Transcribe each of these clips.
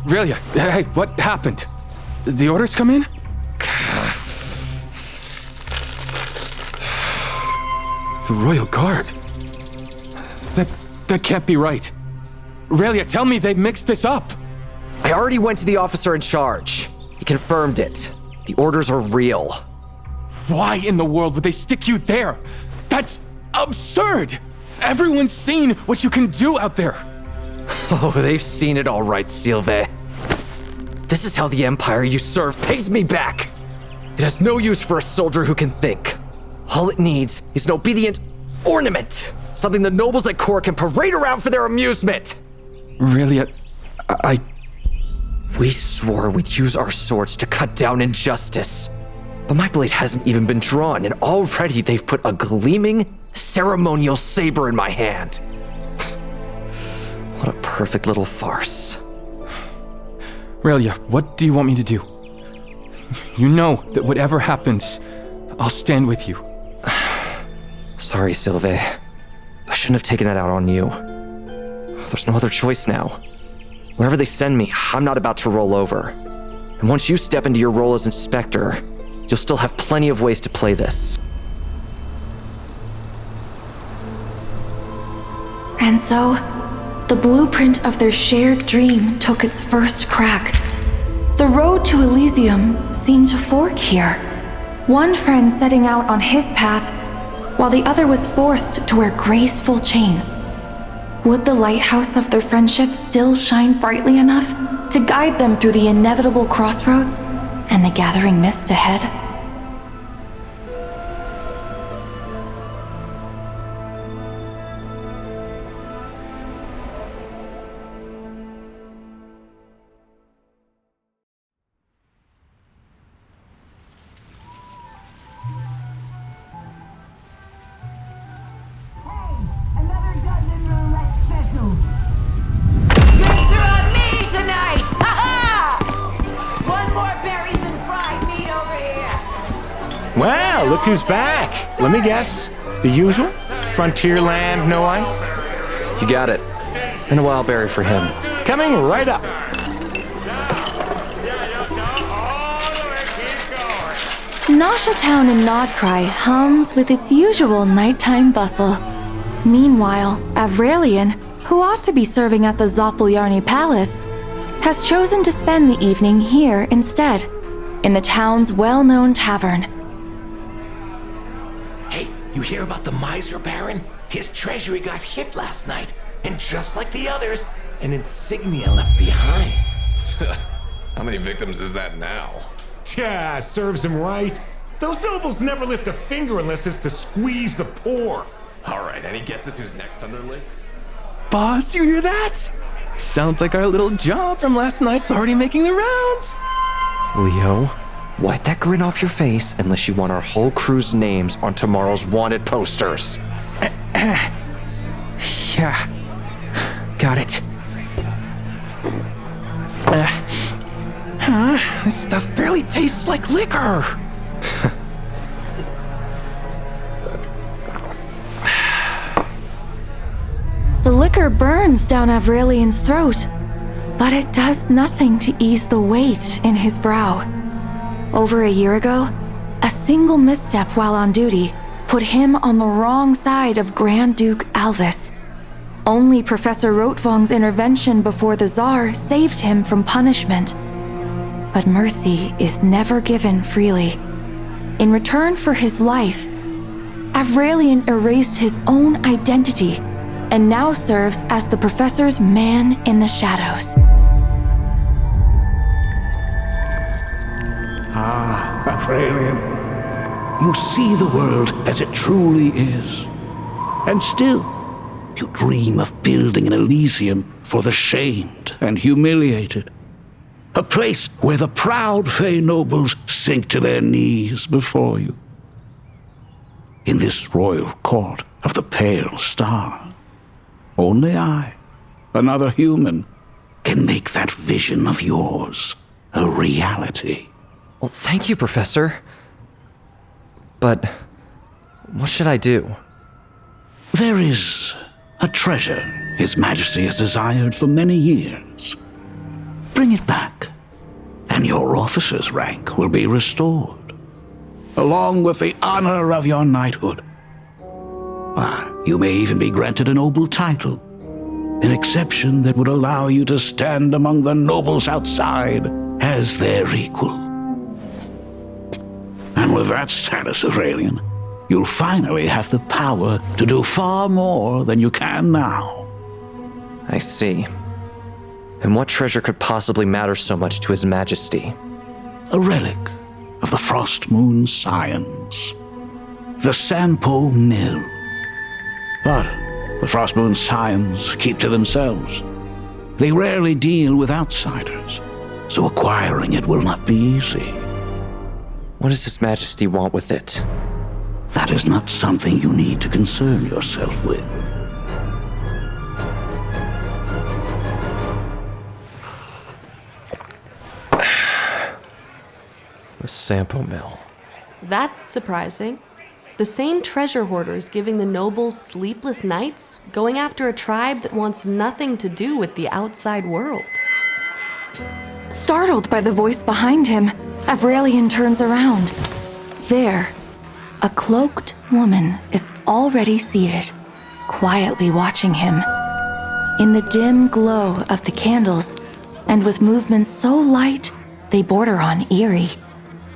Aurelia, hey, what happened? The orders come in? The Royal Guard? That can't be right. Aurelia, tell me they mixed this up. I already went to the officer in charge. He confirmed it. The orders are real. Why in the world would they stick you there? That's absurd! Everyone's seen what you can do out there. Oh, they've seen it all right, Solovei. This is how the Empire you serve pays me back. It has no use for a soldier who can think. All it needs is an obedient ornament. Something the nobles at court can parade around for their amusement. Aurelia, We swore we'd use our swords to cut down injustice. But my blade hasn't even been drawn, and already they've put a gleaming, ceremonial saber in my hand. What a perfect little farce. Aurelia, what do you want me to do? You know that whatever happens, I'll stand with you. Sorry, Solovei. I shouldn't have taken that out on you. There's no other choice now. Wherever they send me, I'm not about to roll over. And once you step into your role as inspector, you'll still have plenty of ways to play this. And so, the blueprint of their shared dream took its first crack. The road to Elysium seemed to fork here. One friend setting out on his path, while the other was forced to wear graceful chains. Would the lighthouse of their friendship still shine brightly enough to guide them through the inevitable crossroads and the gathering mist ahead? Well, look who's back. Let me guess. The usual? Frontierland, no ice? You got it. And a wild berry for him. Coming right up. Nasha Town in Nodcry hums with its usual nighttime bustle. Meanwhile, Avrelian, who ought to be serving at the Zoppelyarny Palace, has chosen to spend the evening here instead, in the town's well-known tavern. Hey, you hear about the miser baron? His treasury got hit last night, and just like the others, an insignia left behind. How many victims is that now? Yeah, serves him right. Those nobles never lift a finger unless it's to squeeze the poor. All right, any guesses who's next on their list? Boss, you hear that? Sounds like our little job from last night's already making the rounds. Leo, wipe that grin off your face unless you want our whole crew's names on tomorrow's wanted posters. Yeah, got it. This stuff barely tastes like liquor. The liquor burns down Avrelian's throat, but it does nothing to ease the weight in his brow. Over a year ago, a single misstep while on duty put him on the wrong side of Grand Duke Alvis. Only Professor Rotwang's intervention before the Tsar saved him from punishment. But mercy is never given freely. In return for his life, Avrelian erased his own identity and now serves as the professor's man in the shadows. Ah, Avrelian. You see the world as it truly is. And still, you dream of building an Elysium for the shamed and humiliated. A place where the proud Fey nobles sink to their knees before you. In this royal court of the Pale Star, only I, another human, can make that vision of yours a reality. Well, thank you, Professor. But what should I do? There is a treasure His Majesty has desired for many years. Bring it back, and your officer's rank will be restored, along with the honor of your knighthood. You may even be granted a noble title, an exception that would allow you to stand among the nobles outside as their equal. And with that status, Avrelian, you'll finally have the power to do far more than you can now. I see. And what treasure could possibly matter so much to His Majesty? A relic of the Frost Moon Scions, the Sampo Mill. But the Frost Moon Scions keep to themselves. They rarely deal with outsiders, so acquiring it will not be easy. What does His Majesty want with it? That is not something you need to concern yourself with. The Sampo Mill. That's surprising. The same treasure hoarders giving the nobles sleepless nights, going after a tribe that wants nothing to do with the outside world. Startled by the voice behind him, Avrelian turns around. There, a cloaked woman is already seated, quietly watching him. In the dim glow of the candles, and with movements so light they border on eerie,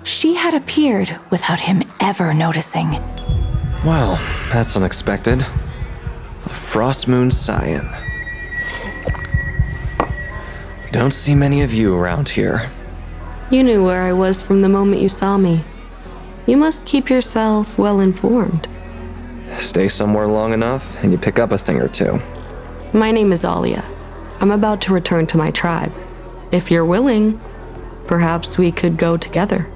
she had appeared without him ever noticing. Wow, that's unexpected. A Frost Moon Scion. We don't see many of you around here. You knew where I was from the moment you saw me. You must keep yourself well informed. Stay somewhere long enough, and you pick up a thing or two. My name is Alia. I'm about to return to my tribe. If you're willing, perhaps we could go together.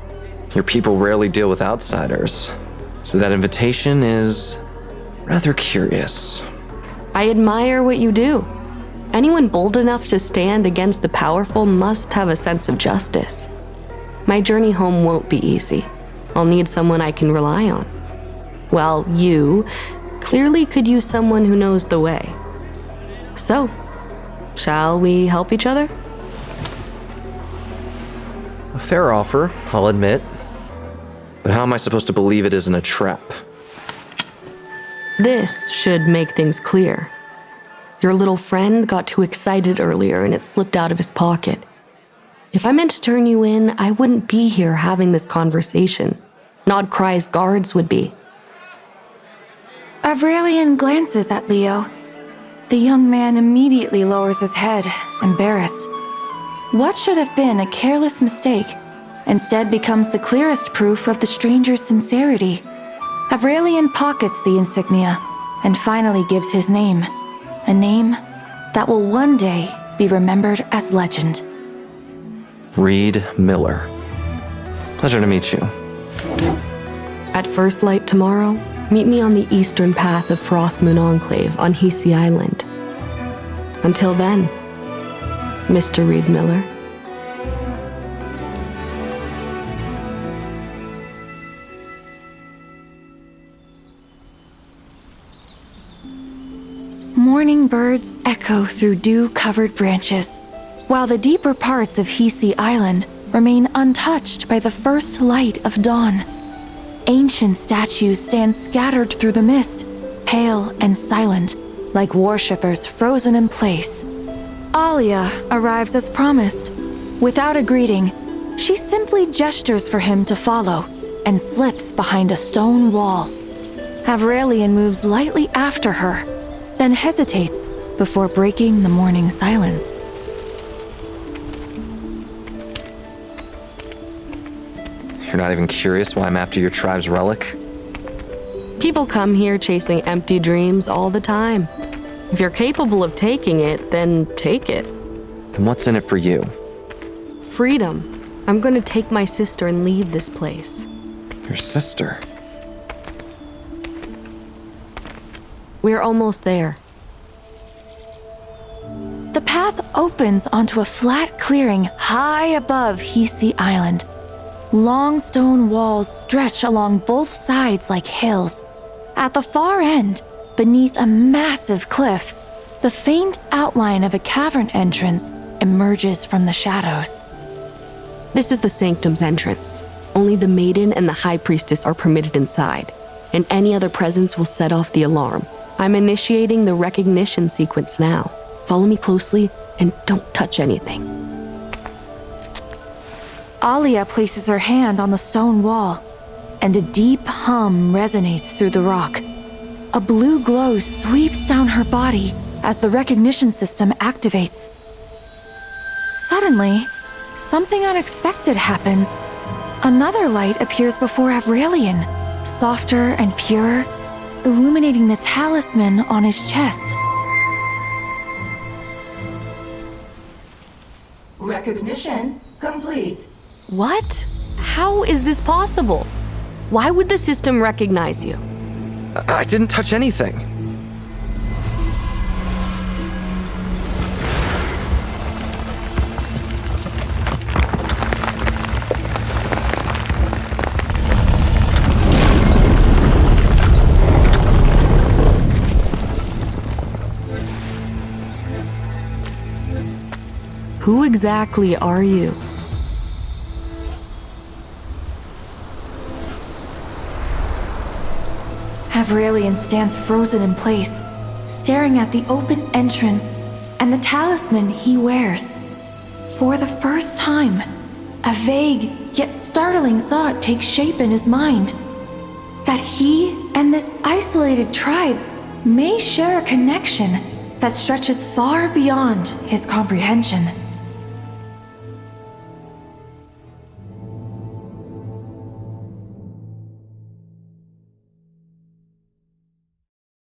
Your people rarely deal with outsiders, so that invitation is rather curious. I admire what you do. Anyone bold enough to stand against the powerful must have a sense of justice. My journey home won't be easy. I'll need someone I can rely on. Well, you clearly could use someone who knows the way. So, shall we help each other? A fair offer, I'll admit. But how am I supposed to believe it isn't a trap? This should make things clear. Your little friend got too excited earlier and it slipped out of his pocket. If I meant to turn you in, I wouldn't be here having this conversation. Nodcry's guards would be. Avrelian glances at Leo. The young man immediately lowers his head, embarrassed. What should have been a careless mistake instead becomes the clearest proof of the stranger's sincerity. Avrelian pockets the insignia and finally gives his name, a name that will one day be remembered as legend. Reed Miller. Pleasure to meet you. At first light tomorrow, meet me on the eastern path of Frost Moon Enclave on Hisi Island. Until then, Mr. Reed Miller. Morning birds echo through dew-covered branches, while the deeper parts of Hisi Island remain untouched by the first light of dawn. Ancient statues stand scattered through the mist, pale and silent, like worshippers frozen in place. Alia arrives as promised. Without a greeting, she simply gestures for him to follow and slips behind a stone wall. Avrelian moves lightly after her, then hesitates before breaking the morning silence. You're not even curious why I'm after your tribe's relic? People come here chasing empty dreams all the time. If you're capable of taking it, then take it. Then what's in it for you? Freedom. I'm going to take my sister and leave this place. Your sister? We're almost there. The path opens onto a flat clearing high above Hisi Island. Long stone walls stretch along both sides like hills. At the far end, beneath a massive cliff, the faint outline of a cavern entrance emerges from the shadows. This is the sanctum's entrance. Only the maiden and the high priestess are permitted inside, and any other presence will set off the alarm. I'm initiating the recognition sequence now. Follow me closely and don't touch anything. Alia places her hand on the stone wall, and a deep hum resonates through the rock. A blue glow sweeps down her body as the recognition system activates. Suddenly, something unexpected happens. Another light appears before Avrelian, softer and purer, illuminating the talisman on his chest. Recognition complete. What? How is this possible? Why would the system recognize you? I didn't touch anything. Who exactly are you? Avrelian stands frozen in place, staring at the open entrance and the talisman he wears. For the first time, a vague yet startling thought takes shape in his mind. That he and this isolated tribe may share a connection that stretches far beyond his comprehension.